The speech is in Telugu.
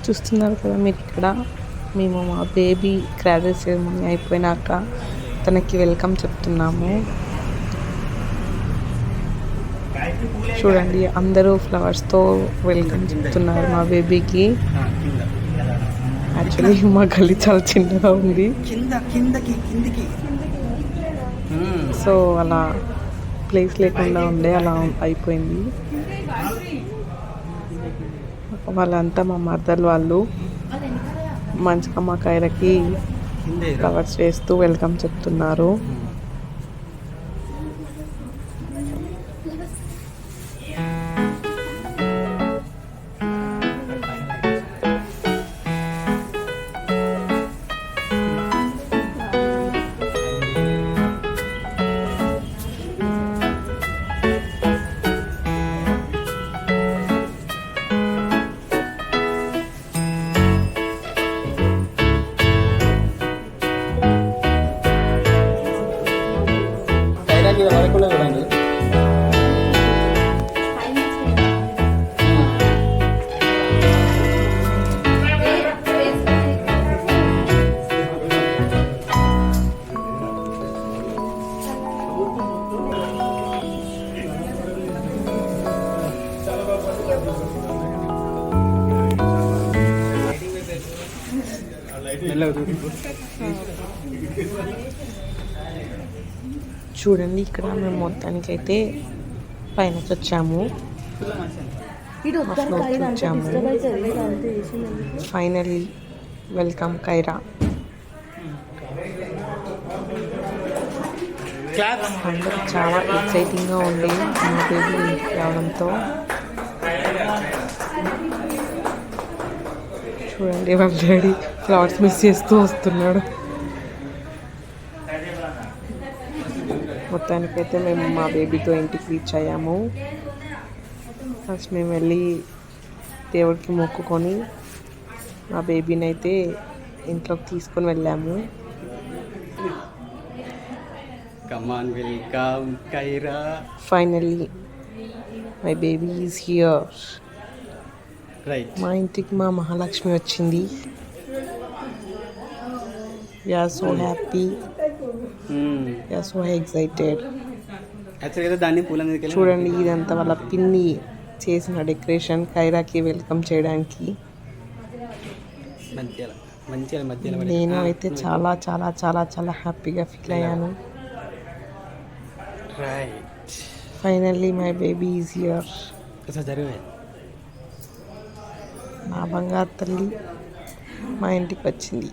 చూస్తున్నారు కదా మీరు ఇక్కడ మేము మా బేబీ క్రాడల్ సెరమనీ అయిపోయినాక తనకి వెల్కమ్ చెప్తున్నాము. చూడండి అందరూ ఫ్లవర్స్తో వెల్కమ్ చెప్తున్నారు మా బేబీకి. యాక్చువల్లీ మా గల్లీ చాలా చిన్నగా ఉంది, సో అలా ప్లేస్ లేకుండా ఉండే అలా అయిపోయింది. వాళ్ళంతా మా మర్దలు వాళ్ళు మంచిగా మా కైరకి ఫ్లవర్స్ వేస్తూ వెల్కమ్ చెప్తున్నారు. వరకుండా చూడండి. చూడండి ఇక్కడ మేము మొత్తానికైతే పైనకి వచ్చాము, ఫైనలీ వెల్కమ్ కైరా. అందరూ చాలా ఎక్సైటింగ్గా ఉండి మా బేబీ ఇంటికి రావడంతో. చూడండి వాళ్ళ డాడీ ఫ్లవర్స్ మిస్ చేస్తూ వస్తున్నాడు. మొత్తానికైతే మేము మా బేబీతో ఇంటికి రీచ్ అయ్యాము. ఫస్ట్ మేము వెళ్ళి దేవుడికి మొక్కుకొని మా బేబీని అయితే ఇంట్లోకి తీసుకొని వెళ్ళాము. Finally my baby is here. మా ఇంటికి మా మహాలక్ష్మి వచ్చింది. We are so happy. We are so excited. చూడండి ఇదంతా వాళ్ళ పిన్ని చేసిన డెకరేషన్ కైరాకి వెల్కమ్ చేయడానికి. నేను అయితే చాలా చాలా చాలా చాలా హ్యాపీగా ఫీల్ అయ్యాను. Finally my baby is here. నా బంగారు తల్లి మా ఇంటికి వచ్చింది.